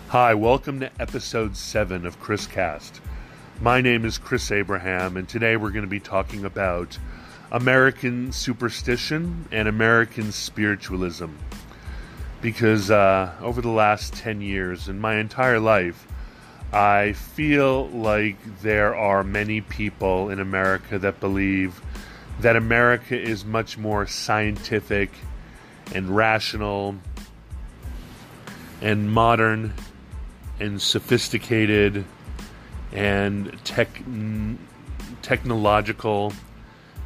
Hi, welcome to episode 7 of ChrisCast. My name is Chris Abraham, and today we're going to be talking about American superstition and American spiritualism. Because over the last 10 years, in my entire life, I feel like there are many people in America that believe that America is much more scientific and rational and modern and sophisticated and technological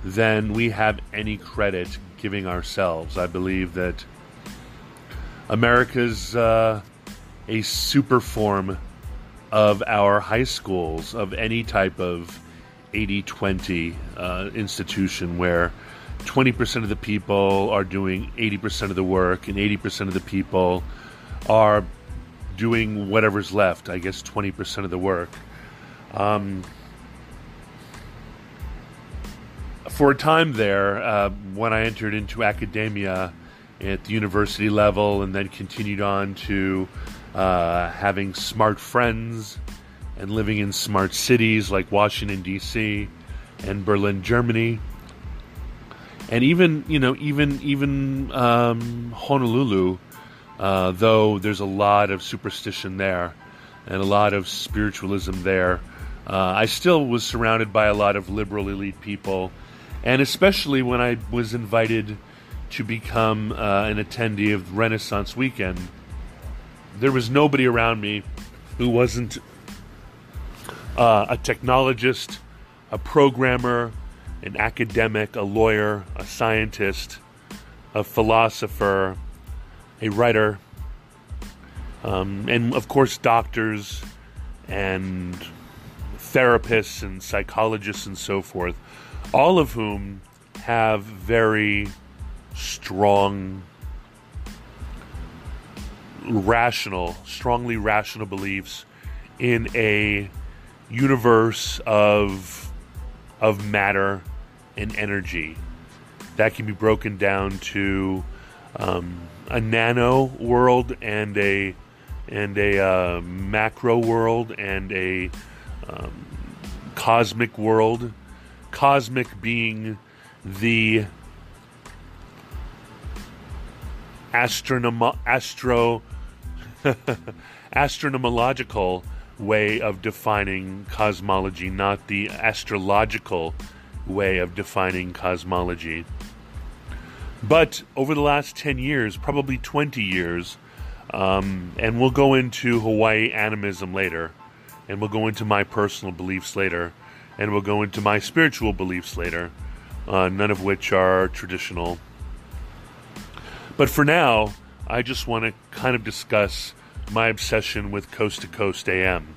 than we have any credit giving ourselves. I believe that America's a super form of our high schools, of any type of 80-20 institution where 20% of the people are doing 80% of the work and 80% of the people are doing whatever's left, I guess 20% of the work. For a time there, when I entered into academia at the university level and then continued on to having smart friends and living in smart cities like Washington, D.C. and Berlin, Germany, and even Honolulu, though there's a lot of superstition there and a lot of spiritualism there, I still was surrounded by a lot of liberal elite people, and especially when I was invited to become an attendee of Renaissance Weekend, there was nobody around me who wasn't a technologist, a programmer, an academic, a lawyer, a scientist, a philosopher, a writer, and of course doctors and therapists and psychologists and so forth, all of whom have very strongly rational beliefs in a universe of matter and energy that can be broken down to a nano world and a macro world and a cosmic world. Cosmic being the astronomological way of defining cosmology, not the astrological way of defining cosmology. But over the last 10 years, probably 20 years, and we'll go into Hawaii animism later, and we'll go into my personal beliefs later, and we'll go into my spiritual beliefs later, none of which are traditional. But for now, I just want to kind of discuss my obsession with Coast to Coast AM.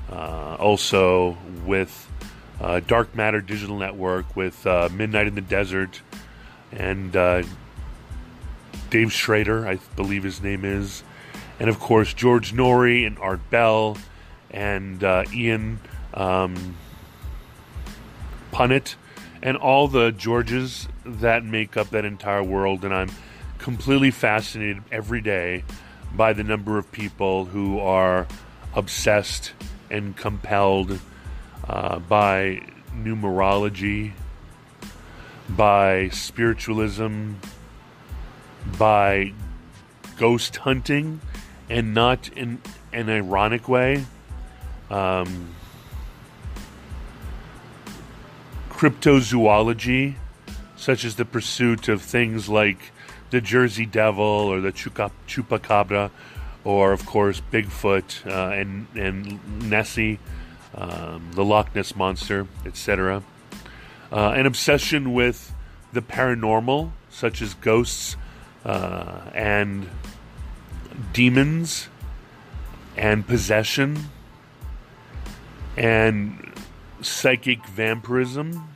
Also with Dark Matter Digital Network, with Midnight in the Desert, and Dave Schrader, I believe his name is, and of course George Norrie and Art Bell and Ian Punnett and all the Georges that make up that entire world. And I'm completely fascinated every day by the number of people who are obsessed and compelled by numerology, by spiritualism, by ghost hunting, and not in an ironic way. Cryptozoology, such as the pursuit of things like the Jersey Devil or the Chupacabra, or of course Bigfoot and Nessie, the Loch Ness Monster, etc. An obsession with the paranormal, such as ghosts and demons and possession and psychic vampirism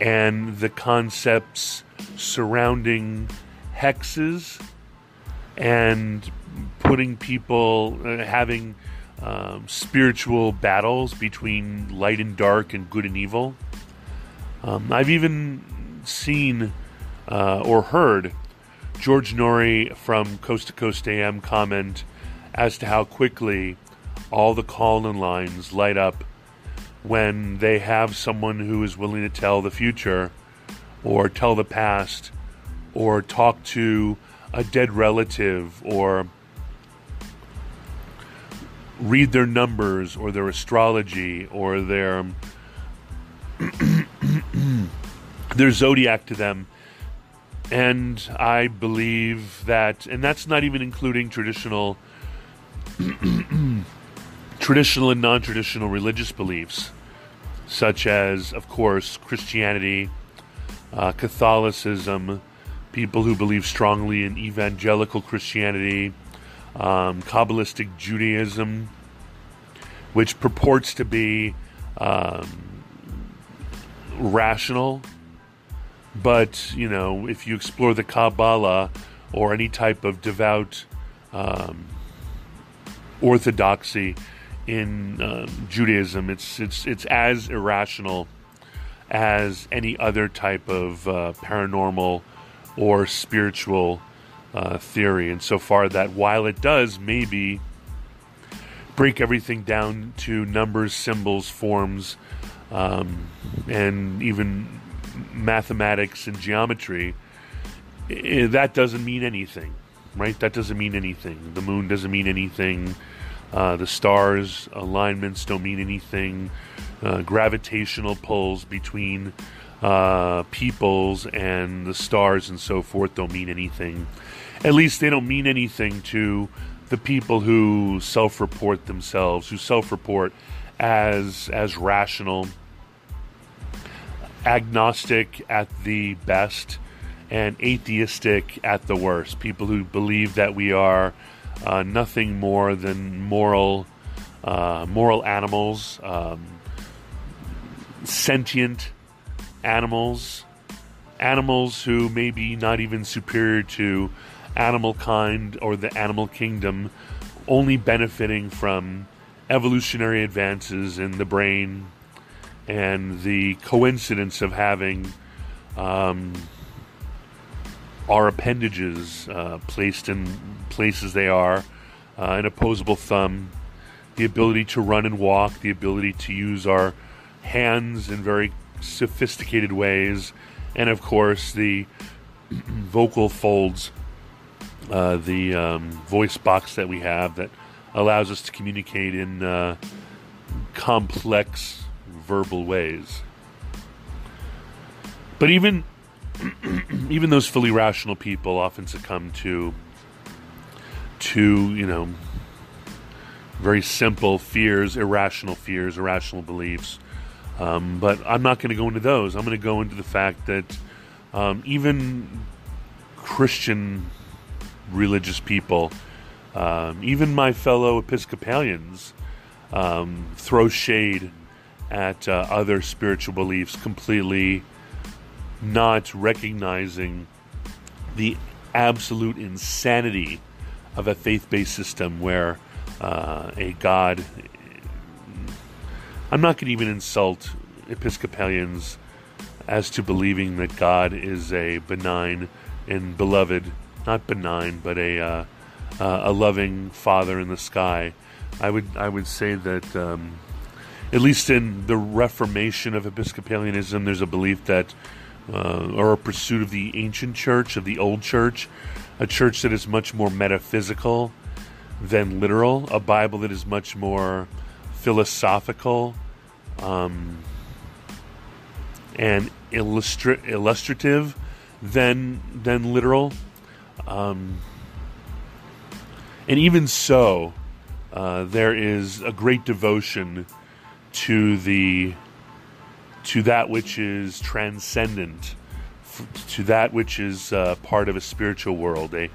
and the concepts surrounding hexes and putting people having spiritual battles between light and dark and good and evil. I've even seen or heard George Norrie from Coast to Coast AM comment as to how quickly all the call-in lines light up when they have someone who is willing to tell the future or tell the past or talk to a dead relative or read their numbers or their astrology or their their zodiac to them. And I believe that, and that's not even including traditional and non-traditional religious beliefs, such as, of course, Christianity, Catholicism, people who believe strongly in evangelical Christianity, Kabbalistic Judaism, which purports to be rational. But, if you explore the Kabbalah or any type of devout orthodoxy in Judaism, it's as irrational as any other type of paranormal or spiritual theory, insofar that while it does maybe break everything down to numbers, symbols, forms, and even mathematics and geometry, that doesn't mean anything, right? That doesn't mean anything. The moon doesn't mean anything. The stars' alignments don't mean anything. Gravitational pulls between peoples and the stars and so forth don't mean anything. At least they don't mean anything to the people who self-report themselves, who self-report as rational, agnostic at the best, and atheistic at the worst. People who believe that we are nothing more than moral animals, sentient animals who may be not even superior to animal kind or the animal kingdom, only benefiting from evolutionary advances in the brain and the coincidence of having our appendages placed in places they are, an opposable thumb, the ability to run and walk, the ability to use our hands in very sophisticated ways, and of course the vocal folds, the voice box that we have that allows us to communicate in complex verbal ways. But even those fully rational people often succumb to very simple fears, irrational beliefs. But I'm not going to go into those. I'm going to go into the fact that even Christian religious people, even my fellow Episcopalians, throw shade at other spiritual beliefs, completely not recognizing the absolute insanity of a faith-based system where a God... I'm not going to even insult Episcopalians as to believing that God is a benign and beloved, not benign, but a loving Father in the sky. I would say that at least in the Reformation of Episcopalianism, there's a belief that, or a pursuit of the ancient church, of the old church, a church that is much more metaphysical than literal, a Bible that is much more philosophical and illustrative than literal. And even so, there is a great devotion to that which is transcendent, to that which is part of a spiritual world, a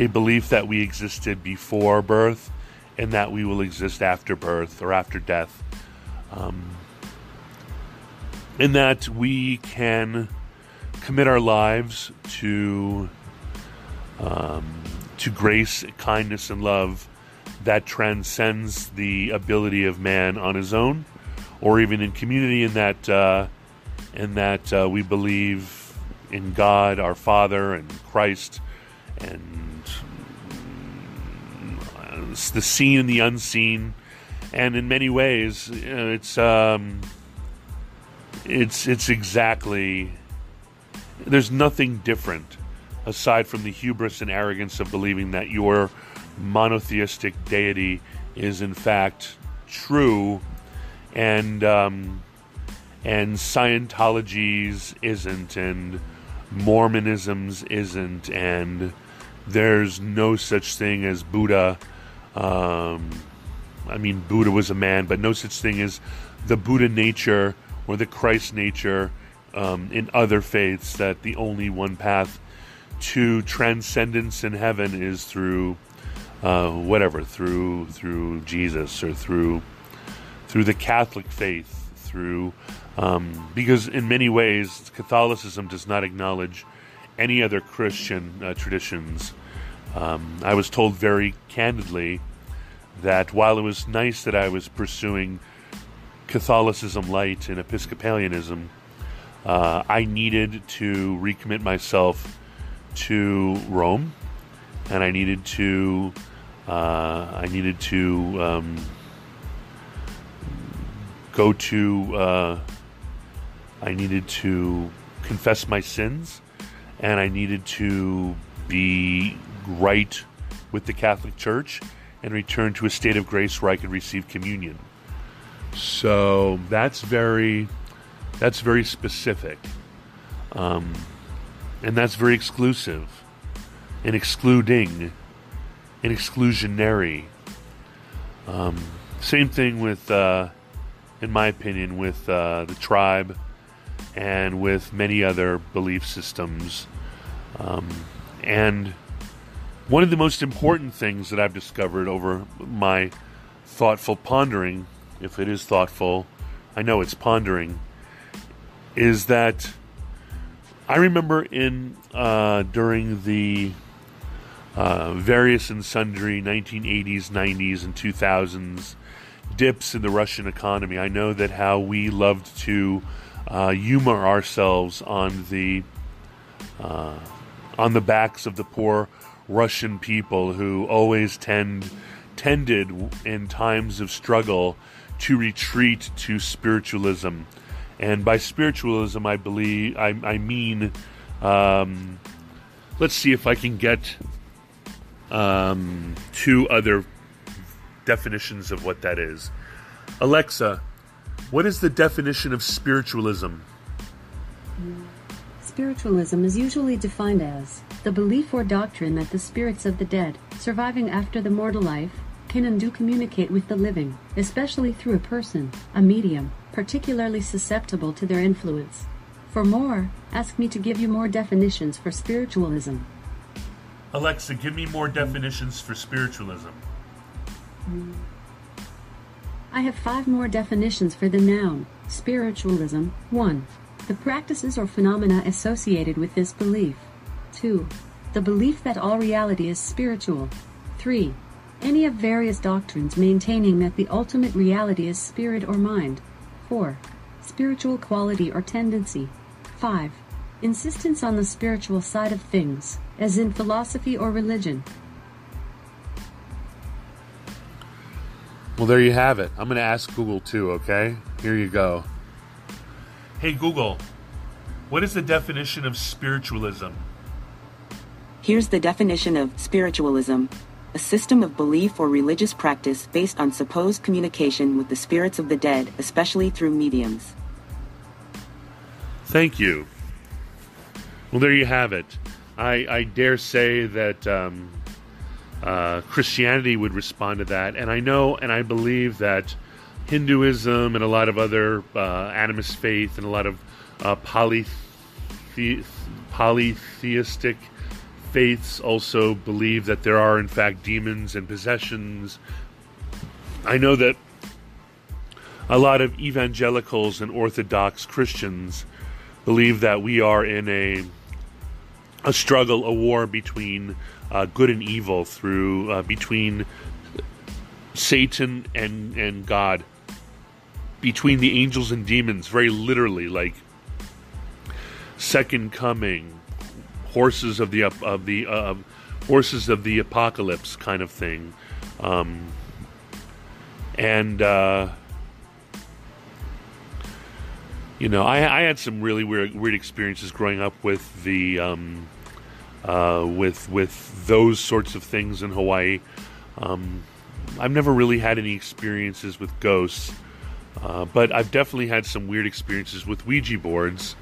belief that we existed before birth and that we will exist after birth or after death, and that we can commit our lives to grace, kindness, and love that transcends the ability of man on his own, or even in community, in that we believe in God, our Father, and Christ, and the seen and the unseen, and in many ways, it's exactly. There's nothing different aside from the hubris and arrogance of believing that your monotheistic deity is in fact true, and Scientology's isn't, and Mormonism's isn't, and there's no such thing as Buddha. Buddha was a man, but no such thing as the Buddha nature or the Christ nature in other faiths, that the only one path to transcendence in heaven is through through Jesus, or through the Catholic faith, because in many ways Catholicism does not acknowledge any other Christian traditions. I was told very candidly that while it was nice that I was pursuing Catholicism light and Episcopalianism, I needed to recommit myself to Rome, and I needed to confess my sins, and I needed to be right with the Catholic Church and return to a state of grace where I could receive communion. So that's very specific, and that's very exclusive and excluding and exclusionary. Same thing with, in my opinion, with the tribe and with many other belief systems. And one of the most important things that I've discovered over my thoughtful pondering, if it is thoughtful, I know it's pondering, is that I remember during the various and sundry 1980s, 90s, and 2000s dips in the Russian economy, I know that how we loved to humor ourselves on the backs of the poor Russian people, who always tended in times of struggle to retreat to spiritualism. And by spiritualism, I mean, let's see if I can get two other definitions of what that is. Alexa, what is the definition of spiritualism? Spiritualism is usually defined as the belief or doctrine that the spirits of the dead, surviving after the mortal life, can and do communicate with the living, especially through a person, a medium, particularly susceptible to their influence. For more, ask me to give you more definitions for spiritualism. Alexa, give me more definitions for spiritualism. I have 5 more definitions for the noun spiritualism. 1. The practices or phenomena associated with this belief. 2. The belief that all reality is spiritual. 3. Any of various doctrines maintaining that the ultimate reality is spirit or mind. 4. Spiritual quality or tendency. 5. Insistence on the spiritual side of things, as in philosophy or religion. Well, there you have it. I'm going to ask Google too, okay? Here you go. Hey Google, what is the definition of spiritualism? Here's the definition of spiritualism: a system of belief or religious practice based on supposed communication with the spirits of the dead, especially through mediums. Thank you. Well, there you have it. I dare say that Christianity would respond to that, and I know and I believe that Hinduism and a lot of other animist faith and a lot of polytheistic faiths also believe that there are in fact demons and possessions. I know that a lot of evangelicals and Orthodox Christians believe that we are in a struggle, a war between good and evil, between Satan and God, between the angels and demons, very literally, like second coming, horses of the apocalypse kind of thing. And I had some really weird experiences growing up with the with those sorts of things in Hawaii. I've never really had any experiences with ghosts, but I've definitely had some weird experiences with Ouija boards.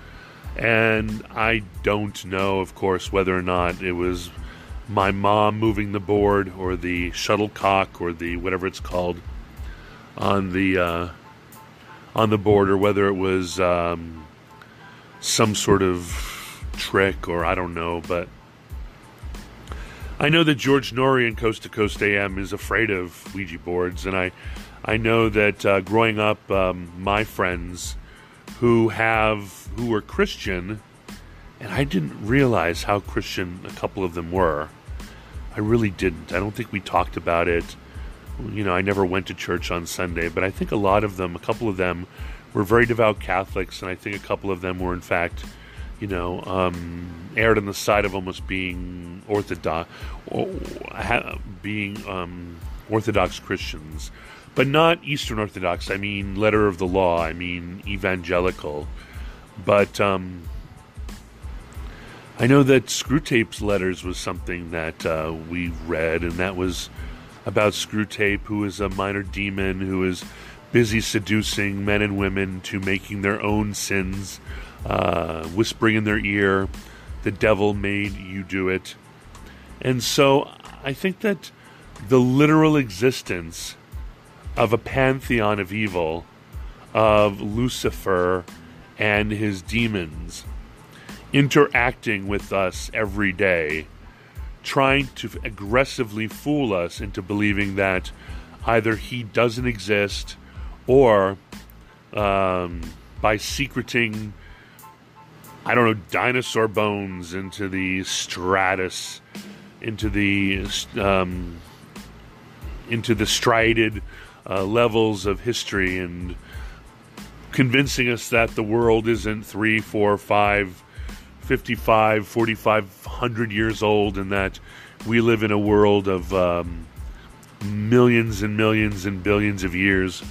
And I don't know, of course, whether or not it was my mom moving the board or the shuttlecock or the whatever it's called on the board, or whether it was some sort of trick, or I don't know. But I know that George Norrie in Coast to Coast AM is afraid of Ouija boards, and I know that growing up, my friends who were Christian, and I didn't realize how Christian a couple of them were. I really didn't. I don't think we talked about it. I never went to church on Sunday, but I think a couple of them were very devout Catholics, and I think a couple of them were, in fact, erred on the side of almost being Orthodox, Orthodox Christians. But not Eastern Orthodox. I mean, letter of the law. I mean, evangelical. But I know that Screwtape's letters was something that we read, and that was about Screwtape, who is a minor demon who is busy seducing men and women to making their own sins, whispering in their ear, "The devil made you do it." And so I think that the literal existence of a pantheon of evil, of Lucifer and his demons interacting with us every day, trying to aggressively fool us into believing that either he doesn't exist, or by secreting, I don't know, dinosaur bones into the stratus, into the striated levels of history, and convincing us that the world isn't 3, 4, 5, 55, 4,500 years old, and that we live in a world of millions and millions and billions of years,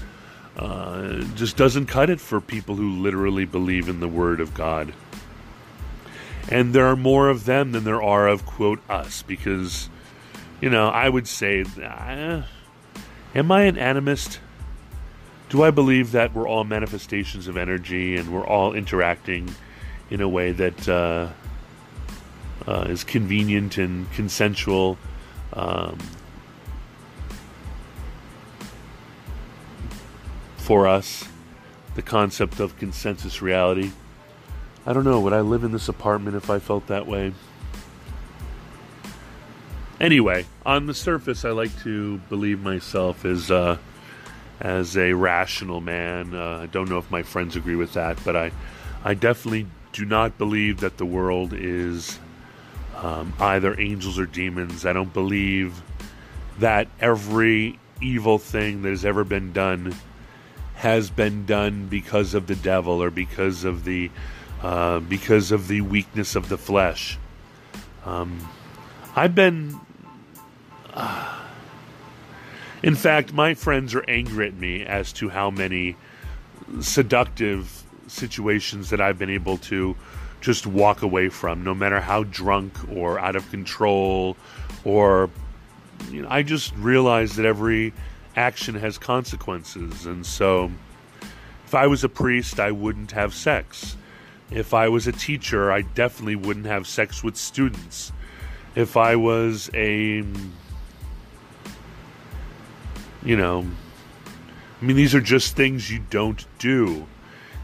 just doesn't cut it for people who literally believe in the Word of God. And there are more of them than there are of, quote, us, because, I would say, am I an animist? Do I believe that we're all manifestations of energy and we're all interacting in a way that is convenient and consensual? For us, the concept of consensus reality. I don't know. Would I live in this apartment if I felt that way? Anyway, on the surface, I like to believe myself as a rational man. I don't know if my friends agree with that, but I definitely do not believe that the world is either angels or demons. I don't believe that every evil thing that has ever been done has been done because of the devil, or because of the weakness of the flesh. In fact, my friends are angry at me as to how many seductive situations that I've been able to just walk away from, no matter how drunk or out of control, or I just realize that every action has consequences. And so if I was a priest, I wouldn't have sex. If I was a teacher, I definitely wouldn't have sex with students. If I was these are just things you don't do.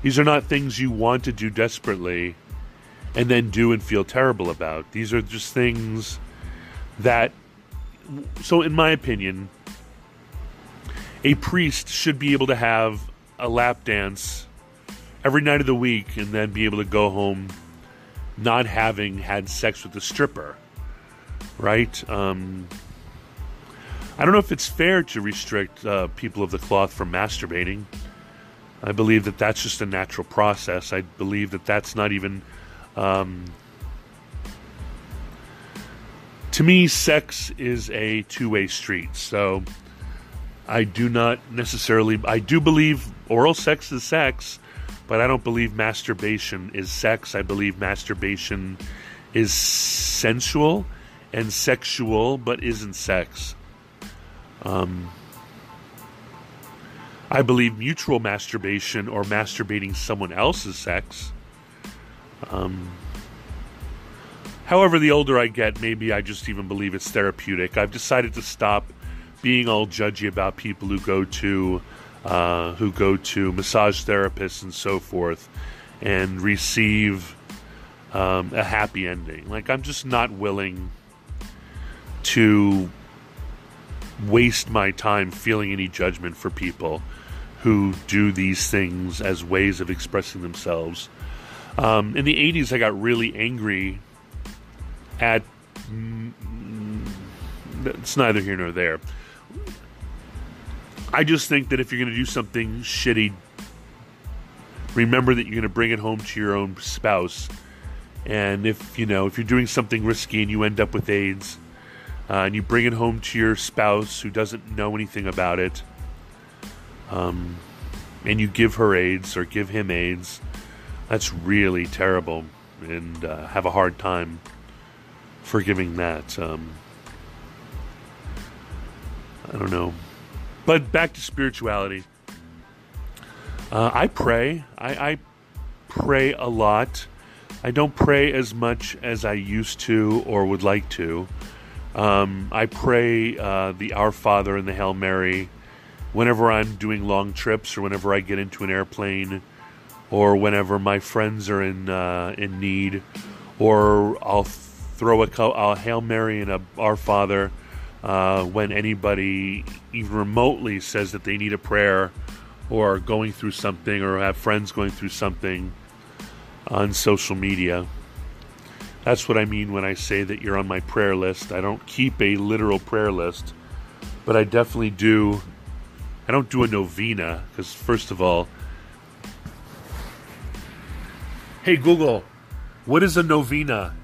These are not things you want to do desperately and then do and feel terrible about. These are just things that, so in my opinion, a priest should be able to have a lap dance every night of the week and then be able to go home not having had sex with a stripper, right? I don't know if it's fair to restrict people of the cloth from masturbating. I believe that that's just a natural process. I believe that that's not even To me, sex is a two-way street. So I do not necessarily... I do believe oral sex is sex, but I don't believe masturbation is sex. I believe masturbation is sensual and sexual, but isn't sex. I believe mutual masturbation or masturbating someone else's sex. However, the older I get, maybe I just even believe it's therapeutic. I've decided to stop being all judgy about people who go to massage therapists and so forth and receive a happy ending. Like, I'm just not willing to waste my time feeling any judgment for people who do these things as ways of expressing themselves. In the 80s, I got really angry at... It's neither here nor there. I just think that if you're going to do something shitty, remember that you're going to bring it home to your own spouse. And if you're doing something risky and you end up with AIDS, and you bring it home to your spouse who doesn't know anything about it, and you give her AIDS or give him AIDS, that's really terrible, and have a hard time forgiving that. I don't know. But back to spirituality. I pray. I pray a lot. I don't pray as much as I used to or would like to. I pray the Our Father and the Hail Mary whenever I'm doing long trips or whenever I get into an airplane or whenever my friends are in need, or I'll throw a Hail Mary and a Our Father when anybody even remotely says that they need a prayer or are going through something or have friends going through something on social media. That's what I mean when I say that you're on my prayer list. I don't keep a literal prayer list, but I definitely do. I don't do a novena because, first of all, hey Google, what is a novena?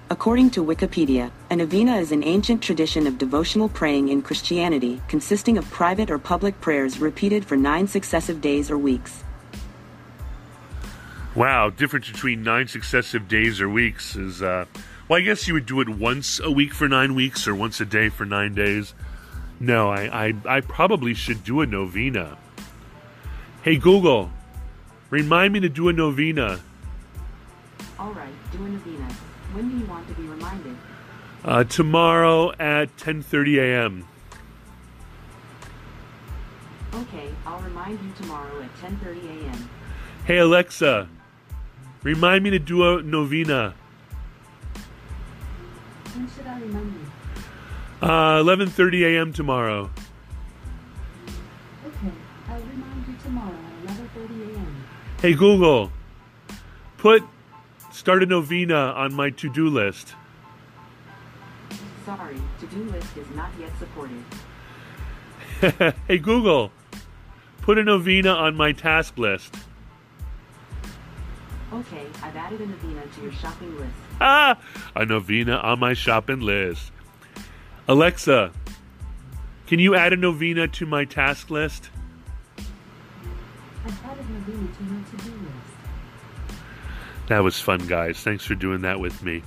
According to Wikipedia, a novena is an ancient tradition of devotional praying in Christianity, consisting of private or public prayers repeated for 9 successive days or weeks. Wow, difference between 9 successive days or weeks is, well, I guess you would do it once a week for 9 weeks or once a day for 9 days. No, I probably should do a novena. Hey, Google, remind me to do a novena. All right, do a novena. When do you want to be reminded? Tomorrow at 10:30 a.m. Okay, I'll remind you tomorrow at 10:30 a.m. Hey, Alexa, remind me to do a novena. When should I remind you? 11:30 a.m. tomorrow. Okay, I'll remind you tomorrow at 11:30 a.m. Hey, Google, start a novena on my to-do list. Sorry, to-do list is not yet supported. Hey, Google, put a novena on my task list. Okay, I've added a novena to your shopping list. A novena on my shopping list. Alexa, can you add a novena to my task list? I've added novena to my to-do list. That was fun, guys. Thanks for doing that with me.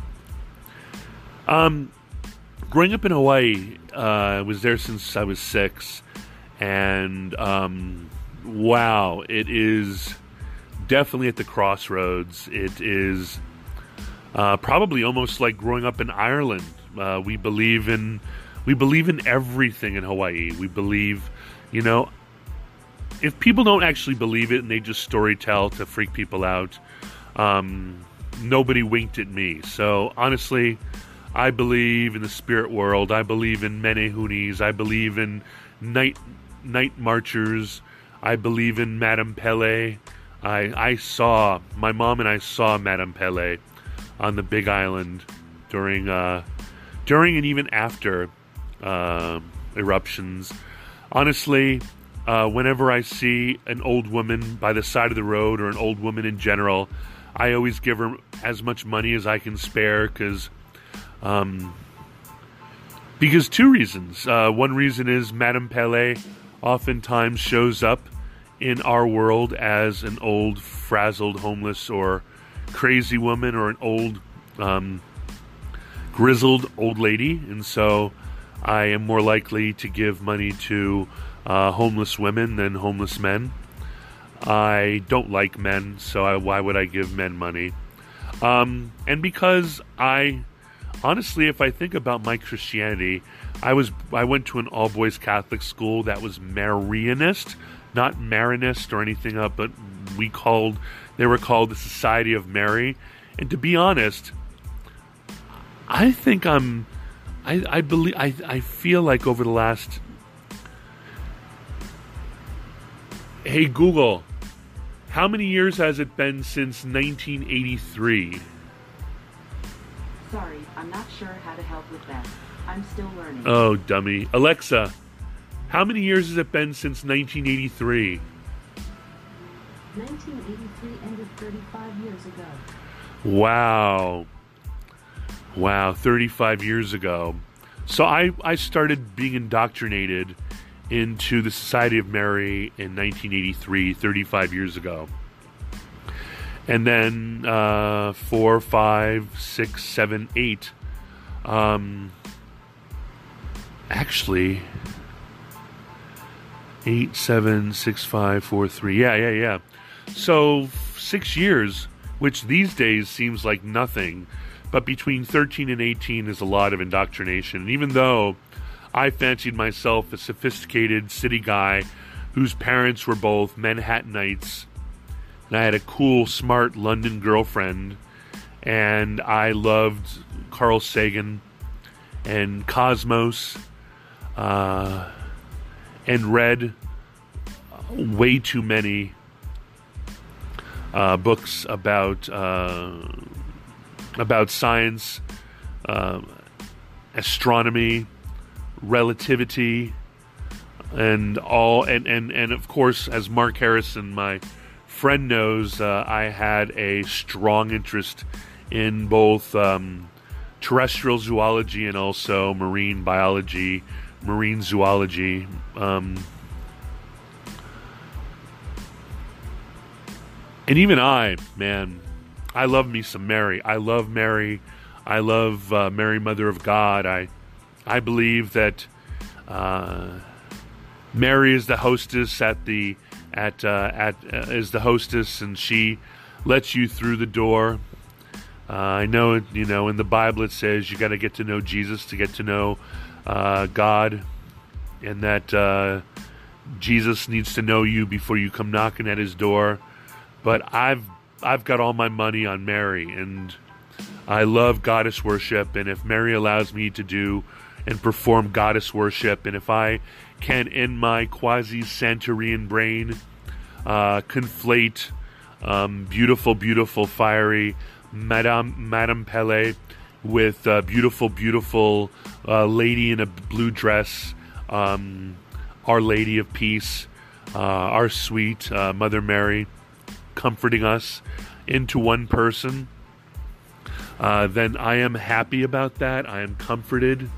Growing up in Hawaii, I was there since I was 6, and wow, it is definitely at the crossroads. It is probably almost like growing up in Ireland. We believe in everything in Hawaii. We believe, if people don't actually believe it and they just storytell to freak people out, nobody winked at me. So honestly, I believe in the spirit world. I believe in menehunis. I believe in night marchers. I believe in Madame Pele. My mom and I saw Madame Pele on the Big Island during and even after eruptions. Honestly, whenever I see an old woman by the side of the road or an old woman in general, I always give her as much money as I can spare because Because two reasons. One reason is Madame Pele oftentimes shows up in our world as an old, frazzled, homeless, or crazy woman, or an old, grizzled old lady. And so I am more likely to give money to homeless women than homeless men. I don't like men, so why would I give men money? And because honestly, if I think about my Christianity, I went to an all-boys Catholic school that was Marianist, not Marinist or anything up, but they were called the Society of Mary. And to be honest, I think I feel like over the last... Hey Google, how many years has it been since 1983? Sorry, I'm not sure how to help with that. I'm still learning. Oh, dummy. Alexa, how many years has it been since 1983? 1983 ended 35 years ago. Wow, 35 years ago. So I started being indoctrinated into the Society of Mary in 1983, 35 years ago. And then 4, 5, 6, 7, 8. Actually, 8, 7, 6, 5, 4, 3. Yeah. So 6 years, which these days seems like nothing, but between 13 and 18 is a lot of indoctrination. And even though I fancied myself a sophisticated city guy whose parents were both Manhattanites, and I had a cool, smart London girlfriend, and I loved Carl Sagan and Cosmos, and read way too many books about science, astronomy, relativity, and of course, as Mark Harrison, my friend, knows, I had a strong interest in both terrestrial zoology and also marine biology, marine zoology. And even I love me some Mary. I love Mary. I love Mary, Mother of God. I believe that Mary is the hostess is the hostess, and she lets you through the door. I know, in the Bible it says you got to get to know Jesus to get to know God, and that Jesus needs to know you before you come knocking at his door. But I've got all my money on Mary, and I love goddess worship, and if Mary allows me to do and perform goddess worship, and if I can, in my quasi-Santorian brain, conflate beautiful, fiery Madame Pele with beautiful lady in a blue dress, Our Lady of Peace, our sweet Mother Mary, comforting us into one person, then I am happy about that. I am comforted,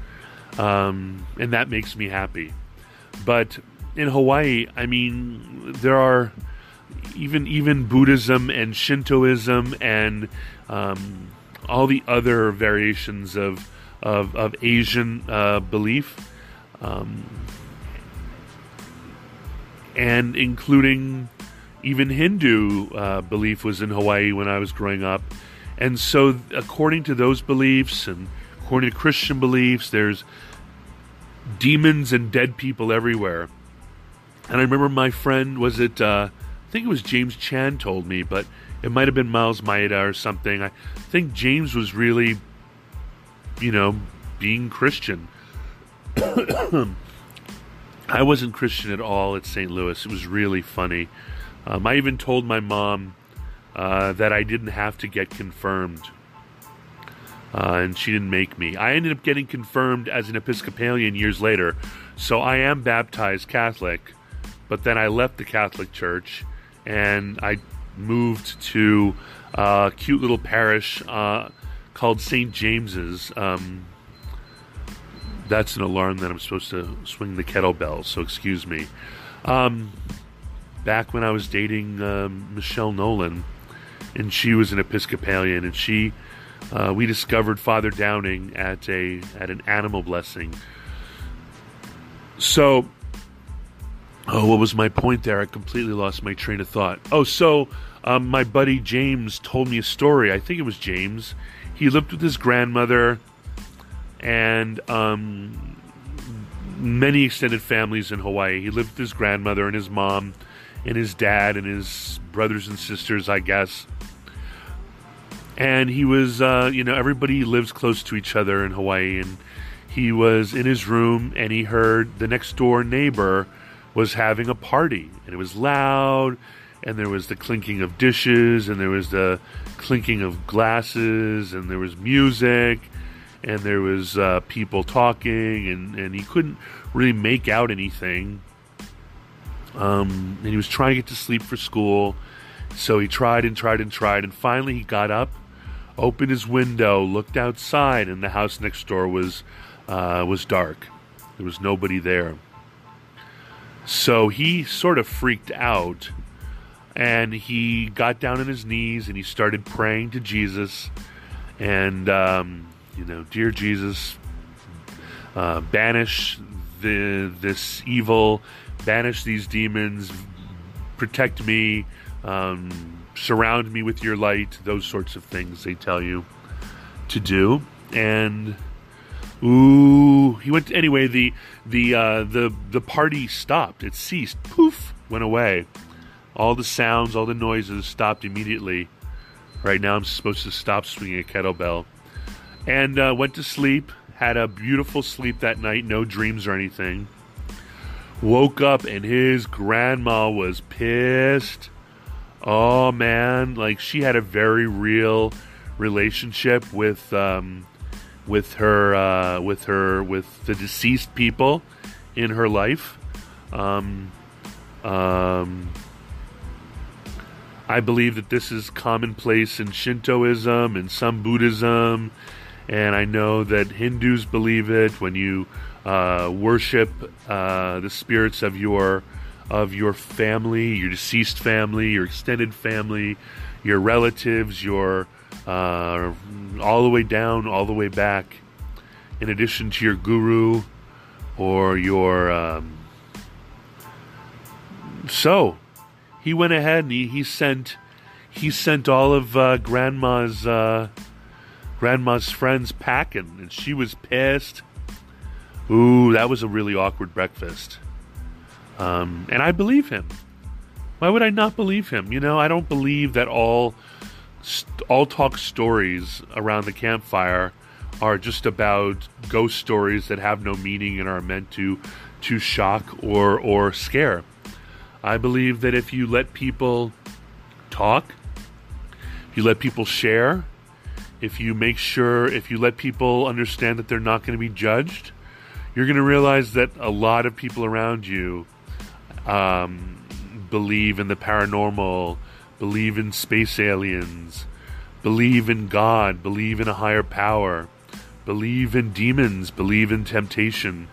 and that makes me happy. But in Hawaii, there are even Buddhism and Shintoism and all the other variations of Asian belief, and including even Hindu belief was in Hawaii when I was growing up. And so according to those beliefs and according to Christian beliefs, there's demons and dead people everywhere. And I remember my friend, I think it was James Chan told me, but it might have been Miles Maeda or something. I think James was really, being Christian. I wasn't Christian at all at St. Louis. It was really funny. I even told my mom that I didn't have to get confirmed. And she didn't make me. I ended up getting confirmed as an Episcopalian years later. So I am baptized Catholic. But then I left the Catholic Church and I moved to a cute little parish called called St. James's. That's an alarm that I'm supposed to swing the kettlebell, so excuse me. Back when I was dating Michelle Nolan, and she was an Episcopalian, and we discovered Father Downing at an animal blessing. So, what was my point there? I completely lost my train of thought. My buddy James told me a story. I think it was James. He lived with his grandmother and many extended families in Hawaii. He lived with his grandmother and his mom and his dad and his brothers and sisters, I guess. And he was, everybody lives close to each other in Hawaii. And he was in his room and he heard the next door neighbor was having a party. And it was loud, and there was the clinking of dishes, and there was the clinking of glasses, and there was music, and there was people talking, and he couldn't really make out anything. And he was trying to get to sleep for school, so he tried, and finally he got up, opened his window, looked outside, and the house next door was dark. There was nobody there. So he sort of freaked out, and he got down on his knees, and he started praying to Jesus, and, dear Jesus, banish this evil, banish these demons, protect me, surround me with your light, those sorts of things they tell you to do. And he went anyway. The party stopped. It ceased. Poof, went away. All the sounds, all the noises stopped immediately. Right now, I'm supposed to stop swinging a kettlebell, and went to sleep. Had a beautiful sleep that night. No dreams or anything. Woke up and his grandma was pissed. Oh man, like she had a very real relationship with the deceased people in her life. I believe that this is commonplace in Shintoism and some Buddhism, and I know that Hindus believe it. When you worship the spirits of your family, your deceased family, your extended family, your relatives, your all the way down, all the way back, in addition to your guru or your so he went ahead and he sent all of grandma's friends packing, and she was pissed. Ooh, that was a really awkward breakfast. And I believe him. Why would I not believe him? I don't believe that all talk stories around the campfire are just about ghost stories that have no meaning and are meant to shock or scare. I believe that if you let people talk, if you let people share, if you let people understand that they're not going to be judged, you're going to realize that a lot of people around you believe in the paranormal, believe in space aliens, believe in God, believe in a higher power, believe in demons, believe in temptation,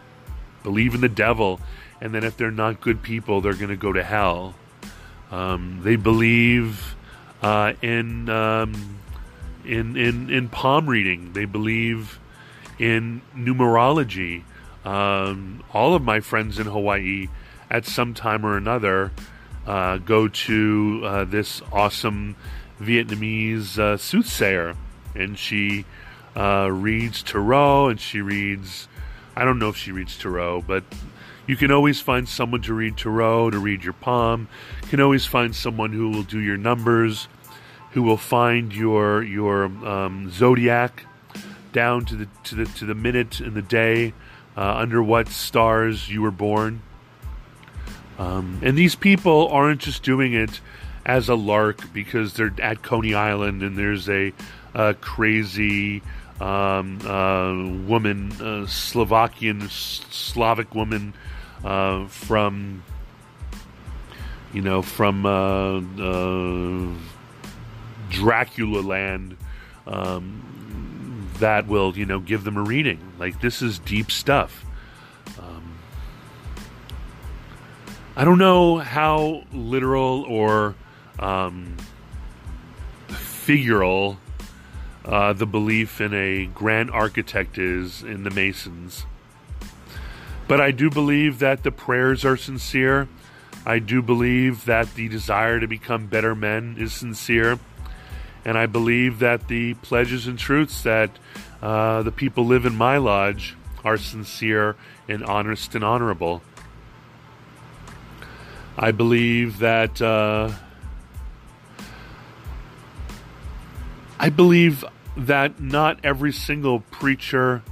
believe in the devil, and then if they're not good people, they're going to go to hell. They believe in palm reading. They believe in numerology. All of my friends in Hawaii, at some time or another, go to this awesome Vietnamese soothsayer, and she reads tarot, and she reads, I don't know if she reads tarot, but you can always find someone to read tarot, to read your palm. You can always find someone who will do your numbers, who will find your zodiac down to the minute and the day, under what stars you were born. And these people aren't just doing it as a lark because they're at Coney Island and there's a crazy woman, Slavic woman from Dracula land, that will, give them a reading. Like, this is deep stuff. I don't know how literal or figural the belief in a grand architect is in the Masons. But I do believe that the prayers are sincere. I do believe that the desire to become better men is sincere. And I believe that the pledges and truths that the people live in my lodge are sincere and honest and honorable. I believe that not every single preacher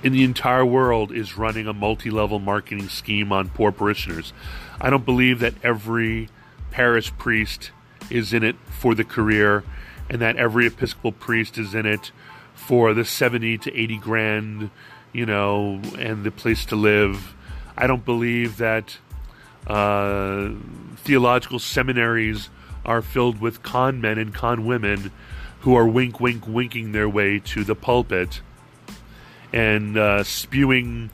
in the entire world is running a multi-level marketing scheme on poor parishioners. I don't believe that every parish priest is in it for the career, and that every Episcopal priest is in it for the 70 to 80 grand, and the place to live. I don't believe that theological seminaries are filled with con men and con women who are winking their way to the pulpit and spewing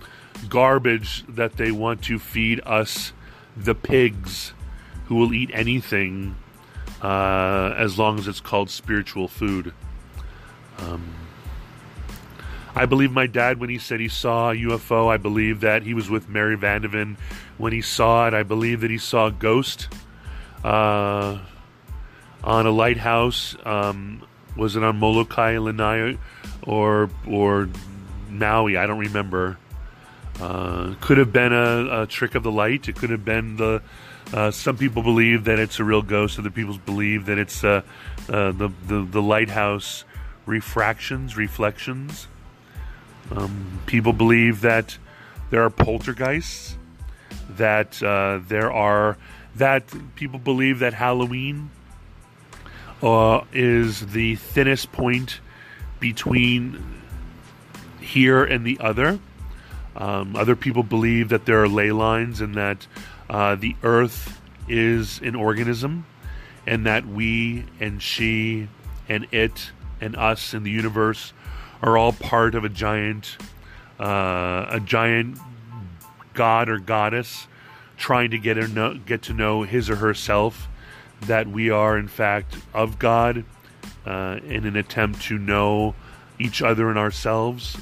garbage that they want to feed us, the pigs, who will eat anything as long as it's called spiritual food. I believe my dad when he said he saw a UFO. I believe that he was with Mary Vandeven when he saw it. I believe that he saw a ghost on a lighthouse. Was it on Molokai, Lanai, or Maui? I don't remember. Could have been a trick of the light. It could have been some people believe that it's a real ghost. Other people believe that it's the lighthouse reflections. People believe that there are poltergeists. That people believe that Halloween is the thinnest point between here and the other. Other people believe that there are ley lines and that the earth is an organism, and that we and she and it and us and the universe are all part of a giant god or goddess trying to get to know his or herself, that we are in fact of God in an attempt to know each other and ourselves.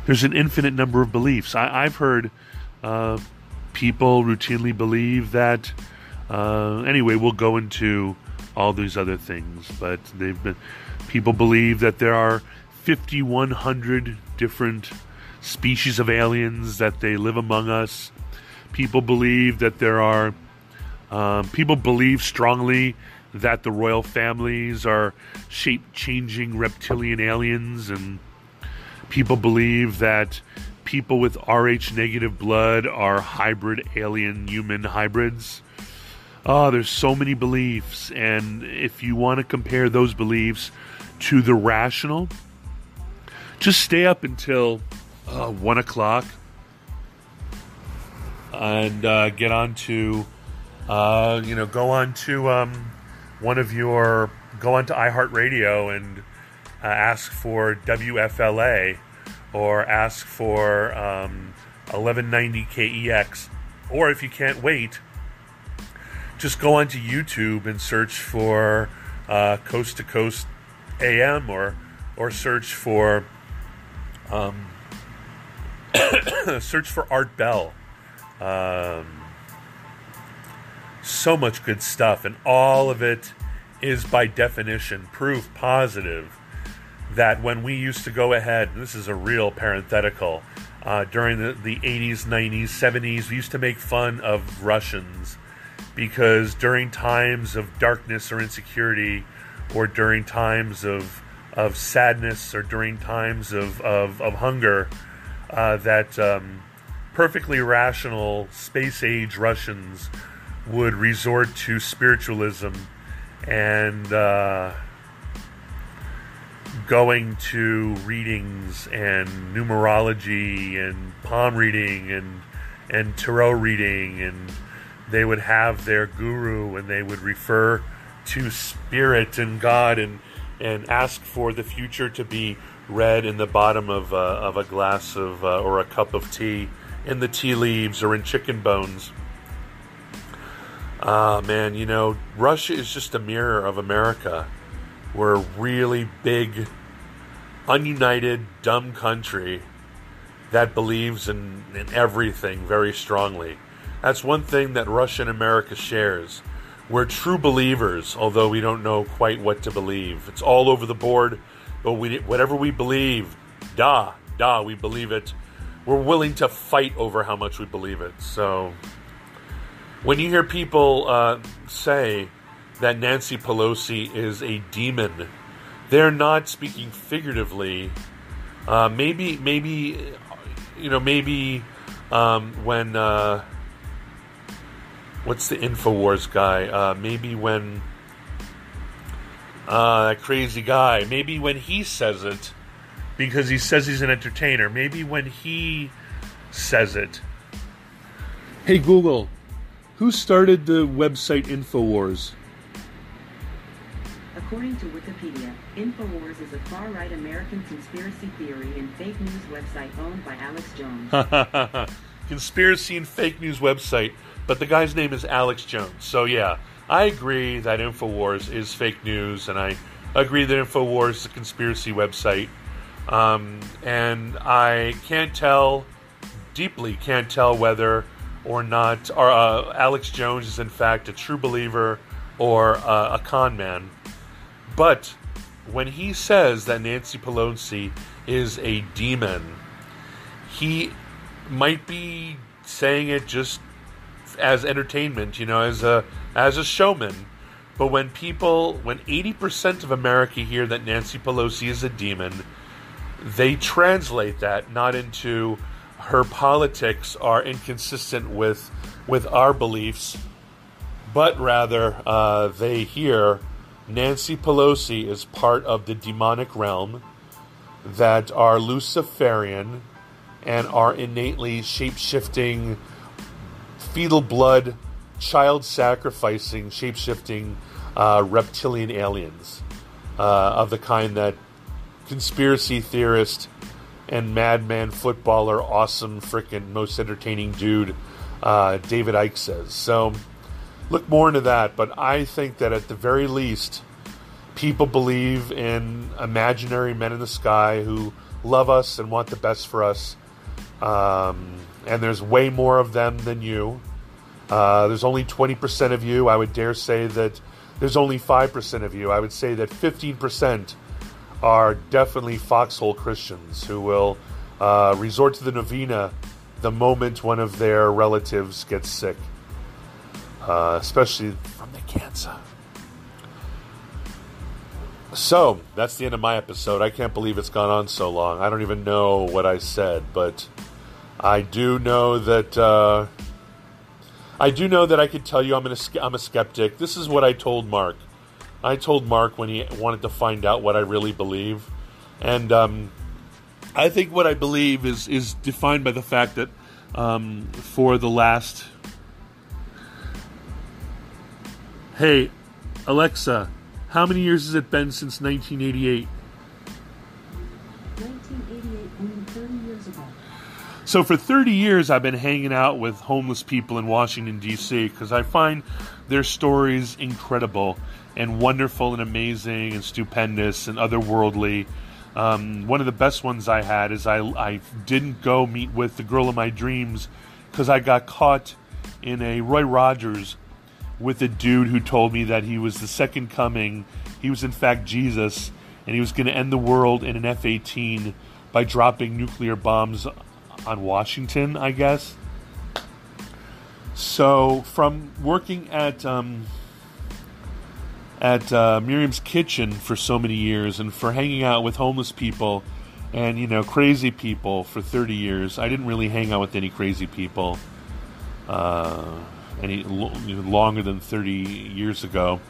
There's an infinite number of beliefs. I've heard people routinely believe that anyway, we'll go into all these other things, but people believe that there are 5,100 different species of aliens, that they live among us. People believe that people believe strongly that the royal families are shape-changing reptilian aliens, and people believe that people with Rh negative blood are hybrid alien human hybrids. There's so many beliefs, and if you want to compare those beliefs to the rational, just stay up until 1 o'clock and get on to go on to go on to iHeartRadio and ask for WFLA, or ask for 1190 KEX, or if you can't wait, just go onto YouTube and search for Coast to Coast AM, or search for search for Art Bell. So much good stuff, and all of it is by definition proof positive that when we used to go ahead, and this is a real parenthetical, during the 80s, 90s, 70s, we used to make fun of Russians because during times of darkness or insecurity, or during times of sadness, or during times of hunger, that perfectly rational space-age Russians would resort to spiritualism and going to readings and numerology and palm reading and tarot reading, and they would have their guru and they would refer to spirit and God and and ask for the future to be read in the bottom of a glass of or a cup of tea, in the tea leaves or in chicken bones. Man, you know, Russia is just a mirror of America. We're a really big, ununited, dumb country that believes in everything very strongly. That's one thing that Russia and America shares. We're true believers, although we don't know quite what to believe. It's all over the board, but whatever we believe, we believe it. We're willing to fight over how much we believe it. So when you hear people say that Nancy Pelosi is a demon, they're not speaking figuratively. Maybe when what's the InfoWars guy? Maybe when that crazy guy. Maybe when he says it, because he says he's an entertainer. Maybe when he says it. Hey Google, who started the website InfoWars? According to Wikipedia, InfoWars is a far-right American conspiracy theory and fake news website owned by Alex Jones. Conspiracy and fake news website, but the guy's name is Alex Jones. So yeah, I agree that InfoWars is fake news, and I agree that InfoWars is a conspiracy website. And I can't tell whether or not Alex Jones is in fact a true believer or a con man. But when he says that Nancy Pelosi is a demon, he might be saying it just as entertainment, you know, as a showman. But when 80% of America hear that Nancy Pelosi is a demon, they translate that not into her politics are inconsistent with our beliefs, but rather they hear Nancy Pelosi is part of the demonic realm, that are Luciferian and are innately shape-shifting, fetal blood, child-sacrificing, shape-shifting reptilian aliens of the kind that conspiracy theorist and madman footballer, awesome frickin' most entertaining dude David Icke says. So look more into that, but I think that at the very least, people believe in imaginary men in the sky who love us and want the best for us. And there's way more of them than you. There's only 20% of you. I would dare say that there's only 5% of you. I would say that 15% are definitely foxhole Christians who will resort to the novena the moment one of their relatives gets sick. Especially from the cancer. So, that's the end of my episode. I can't believe it's gone on so long. I don't even know what I said, but I do know that I could tell you I'm a skeptic. This is what I told Mark. I told Mark when he wanted to find out what I really believe. And I think what I believe is defined by the fact that for the last... Hey, Alexa, how many years has it been since 1988? 1988, only 30 years ago. So for 30 years, I've been hanging out with homeless people in Washington, D.C., because I find their stories incredible and wonderful and amazing and stupendous and otherworldly. One of the best ones I had is I didn't go meet with the girl of my dreams because I got caught in a Roy Rogers with a dude who told me that he was the second coming. He was in fact Jesus, and he was going to end the world in an F-18 by dropping nuclear bombs on Washington, I guess. So from working at Miriam's Kitchen for so many years, and for hanging out with homeless people and, you know, crazy people for 30 years, I didn't really hang out with any crazy people any longer than 30 years ago.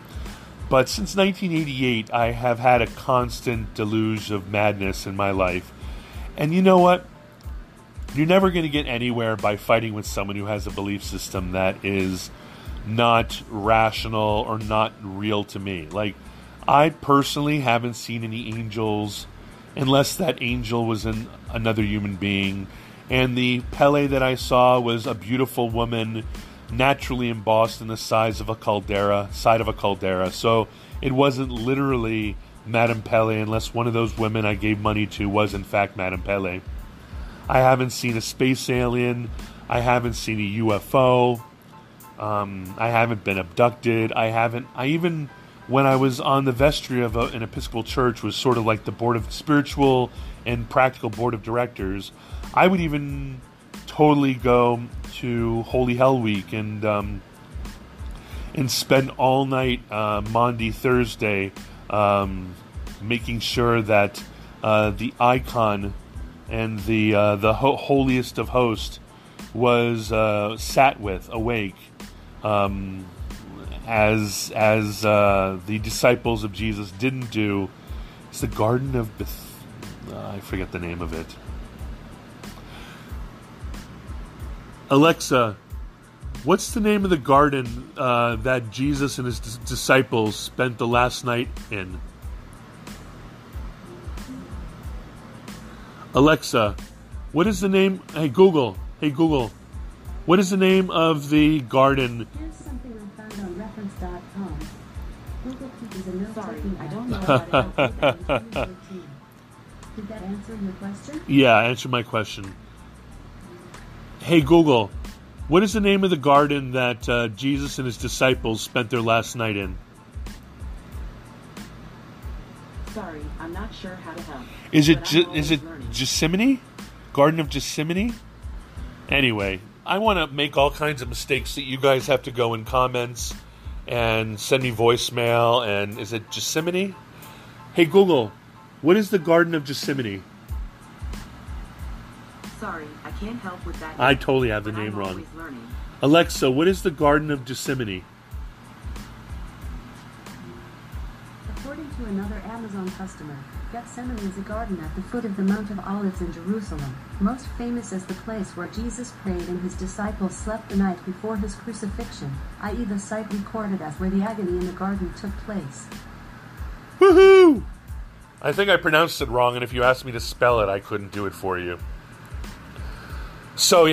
But since 1988, I have had a constant deluge of madness in my life. And you know what? You're never going to get anywhere by fighting with someone who has a belief system that is not rational or not real to me. Like, I personally haven't seen any angels, unless that angel was another human being. And the Pele that I saw was a beautiful woman, naturally embossed in the side of a caldera. So it wasn't literally Madame Pele, unless one of those women I gave money to was in fact Madame Pele. I haven't seen a space alien. I haven't seen a UFO. I haven't been abducted. I even, when I was on the vestry of an Episcopal church, was sort of like the board of spiritual and practical board of directors. I would even totally go to Holy Hell Week and spend all night Maundy, Thursday, making sure that the icon and the holiest of hosts was sat with, awake, as the disciples of Jesus didn't do. It's the Garden of I forget the name of it. Alexa, what's the name of the garden that Jesus and his disciples spent the last night in? Alexa, what is the name? Hey Google, what is the name of the garden? Here's something I found on reference.com. Google keeps a note. Sorry, I don't know how to help with that. 2013. Did that answer your question? Yeah, answer my question. Hey Google, what is the name of the garden that Jesus and his disciples spent their last night in? Sorry, I'm not sure how to help. Is it learning. Gethsemane? Garden of Gethsemane? Anyway, I want to make all kinds of mistakes that you guys have to go in comments and send me voicemail. And is it Gethsemane? Hey Google, what is the Garden of Gethsemane? Sorry, I can't help with that. I totally have the name wrong. Alexa, what is the Garden of Gethsemane? According to another Amazon customer, Gethsemane is a garden at the foot of the Mount of Olives in Jerusalem, most famous as the place where Jesus prayed and his disciples slept the night before his crucifixion, i.e. the site recorded as where the agony in the garden took place. Woohoo! I think I pronounced it wrong, and if you asked me to spell it, I couldn't do it for you. So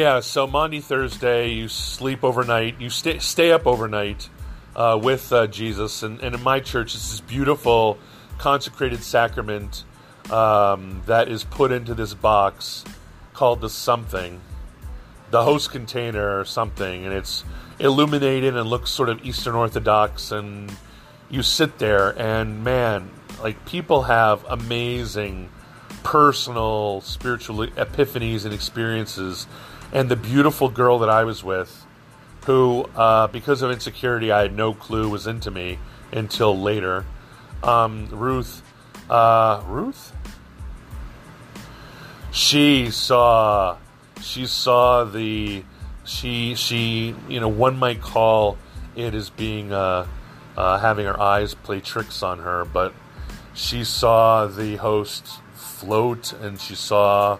Maundy, Thursday, you sleep overnight, you stay up overnight with Jesus, and in my church, it's this beautiful consecrated sacrament that is put into this box called the something, the host container or something, and it's illuminated and looks sort of Eastern Orthodox, and you sit there, and man, like, people have amazing personal spiritual epiphanies and experiences. And the beautiful girl that I was with, who because of insecurity I had no clue was into me until later, Ruth, she saw the she one might call it as being having her eyes play tricks on her, but she saw the host float, and she saw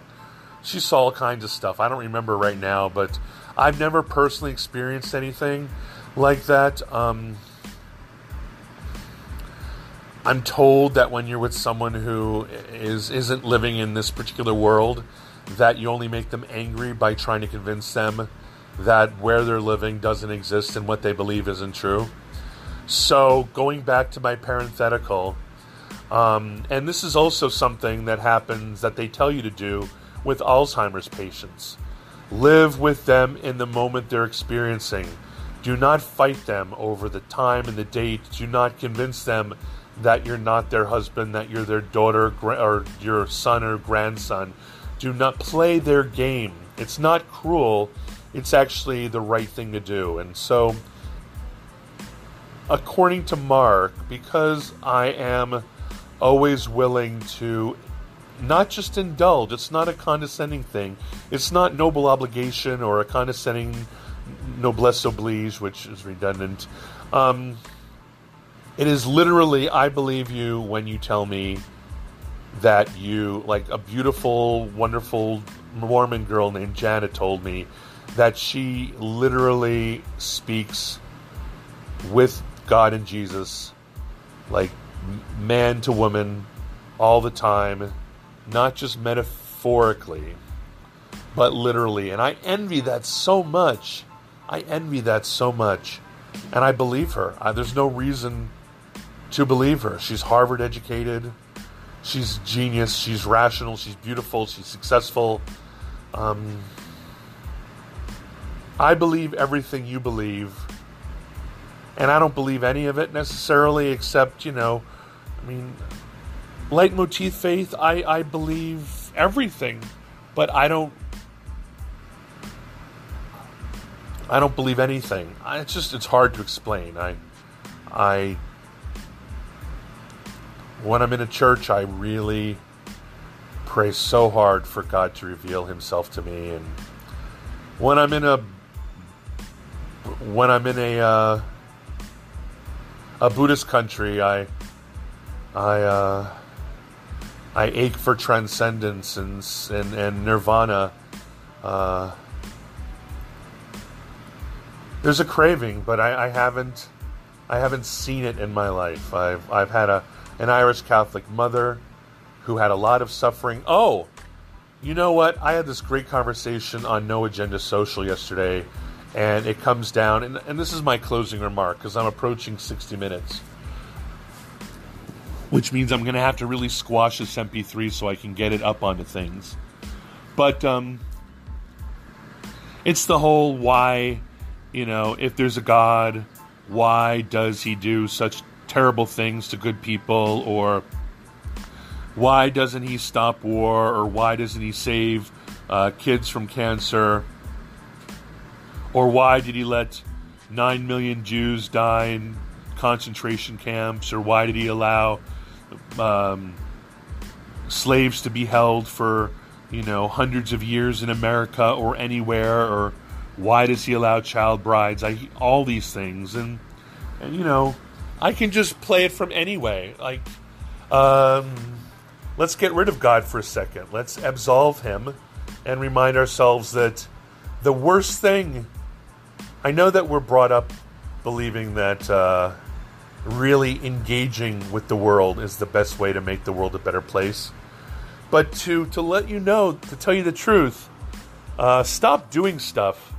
all kinds of stuff. I don't remember right now, but I've never personally experienced anything like that. I'm told that when you're with someone who isn't living in this particular world, that you only make them angry by trying to convince them that where they're living doesn't exist and what they believe isn't true. So going back to my parenthetical, and this is also something that happens that they tell you to do with Alzheimer's patients. Live with them in the moment they're experiencing. Do not fight them over the time and the date. Do not convince them that you're not their husband, that you're their daughter or your son or grandson. Do not play their game. It's not cruel. It's actually the right thing to do. And so, according to Mark, because I am always willing to not just indulge, it's not a condescending thing, it's not noble obligation or a condescending noblesse oblige, which is redundant. It is literally, I believe you when you tell me that you, like a beautiful, wonderful Mormon girl named Janet told me, that she literally speaks with God and Jesus like man to woman all the time, not just metaphorically, but literally. And I envy that so much. I envy that so much. And I believe her. There's no reason to believe her. She's Harvard educated. She's genius. She's rational. She's beautiful. She's successful. I believe everything you believe. And I don't believe any of it necessarily, except, leitmotif faith, I believe everything. But I don't believe anything. It's hard to explain. When I'm in a church, I really pray so hard for God to reveal Himself to me. And when I'm in a Buddhist country, I ache for transcendence and nirvana. There's a craving, but I haven't seen it in my life. I've had an Irish Catholic mother who had a lot of suffering. Oh, you know what? I had this great conversation on No Agenda Social yesterday, and it comes down, and this is my closing remark, because I'm approaching 60 minutes, which means I'm going to have to really squash this MP3 so I can get it up onto things. But it's the whole why, if there's a God, why does He do such terrible things to good people, or why doesn't He stop war, or why doesn't He save kids from cancer, or why did He let 9 million Jews die in concentration camps, or why did He allow slaves to be held for hundreds of years in America or anywhere, or why does He allow child brides? All these things, and I can just play it from anyway. Let's get rid of God for a second. Let's absolve Him and remind ourselves that the worst thing, I know that we're brought up believing that really engaging with the world is the best way to make the world a better place. But to let you know, to tell you the truth, stop doing stuff.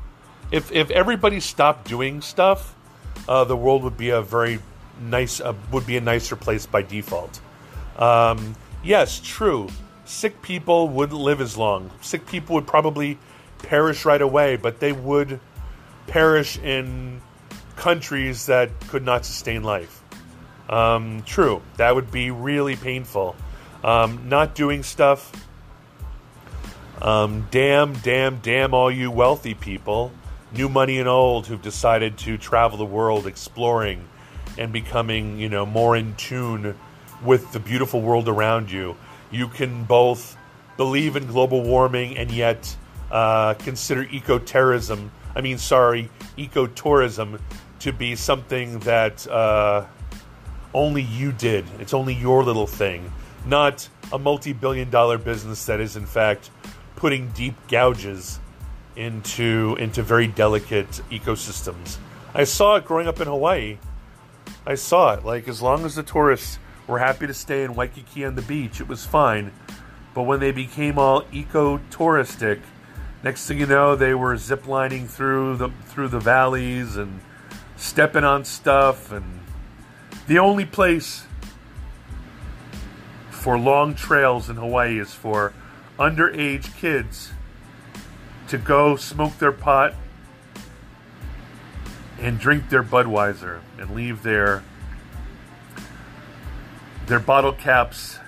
If everybody stopped doing stuff, the world would be a nicer place by default. Yes, true. Sick people wouldn't live as long. Sick people would probably perish right away, but they would perish in countries that could not sustain life. True. That would be really painful. Not doing stuff. Damn all you wealthy people, new money and old, who've decided to travel the world exploring and becoming, more in tune with the beautiful world around you. You can both believe in global warming and yet consider ecotourism to be something that only you did. It's only your little thing, not a multi-billion-dollar business that is in fact putting deep gouges into very delicate ecosystems. I saw it growing up in Hawaii. I saw it. As long as the tourists were happy to stay in Waikiki on the beach, it was fine. But when they became all eco-touristic, next thing you know, they were ziplining through the valleys and stepping on stuff. And the only place for long trails in Hawaii is for underage kids to go smoke their pot and drink their Budweiser and leave their bottle caps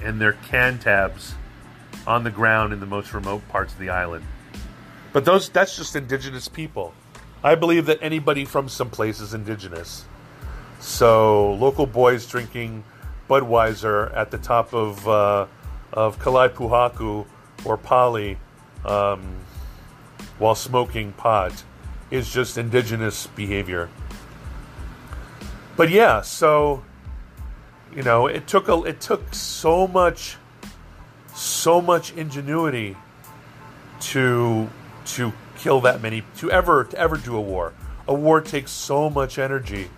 and their can tabs on the ground in the most remote parts of the island. But that's just indigenous people. I believe that anybody from some place is indigenous. So local boys drinking Budweiser at the top of Kalaipuhaku or Pali while smoking pot is just indigenous behavior. But yeah, so it took so much ingenuity to kill that many, to ever do a war. A war takes so much energy.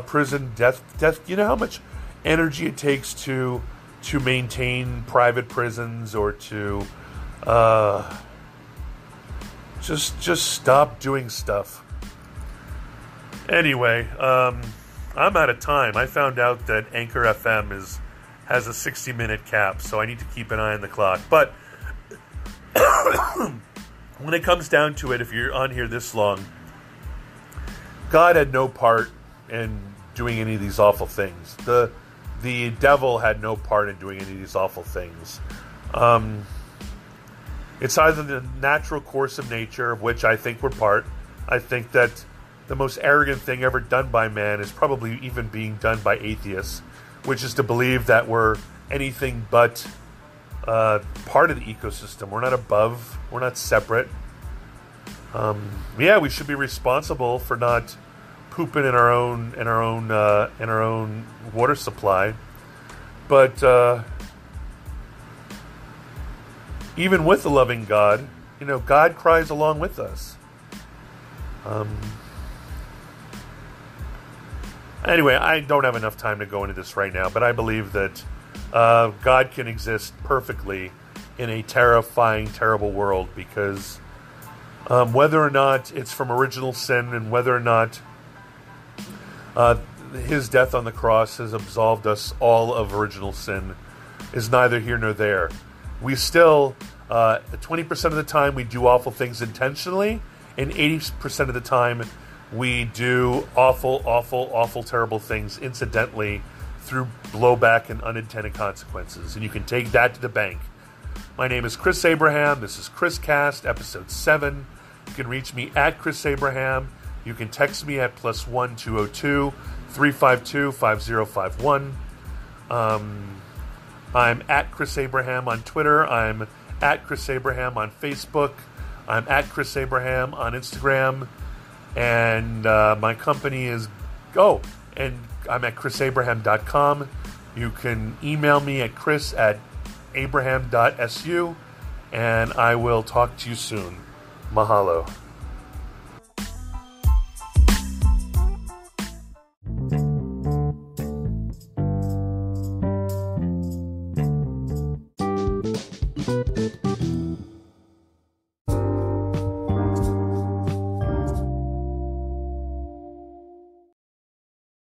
Prison, death. You know how much energy it takes to maintain private prisons or to just stop doing stuff. Anyway, I'm out of time. I found out that Anchor FM has a 60-minute cap, so I need to keep an eye on the clock. But when it comes down to it, if you're on here this long, God had no part in doing any of these awful things. The devil had no part in doing any of these awful things. It's either the natural course of nature, of which I think we're part. I think that the most arrogant thing ever done by man is probably even being done by atheists, which is to believe that we're anything but part of the ecosystem. We're not above. We're not separate. We should be responsible for not pooping in our own water supply, but even with the loving God, God cries along with us. Anyway, I don't have enough time to go into this right now, but I believe that God can exist perfectly in a terrifying, terrible world, because whether or not it's from original sin and whether or not his death on the cross has absolved us all of original sin is neither here nor there. We still, 20% of the time, we do awful things intentionally, and 80% of the time, we do awful, awful, awful, terrible things incidentally through blowback and unintended consequences. And you can take that to the bank. My name is Chris Abraham. This is ChrisCast, episode 7. You can reach me at Chris Abraham. You can text me at +1 202 352 5051. I'm at Chris Abraham on Twitter. I'm at Chris Abraham on Facebook. I'm at Chris Abraham on Instagram. And my company is... and I'm at chrisabraham.com. You can email me at chris@abraham.su. And I will talk to you soon. Mahalo.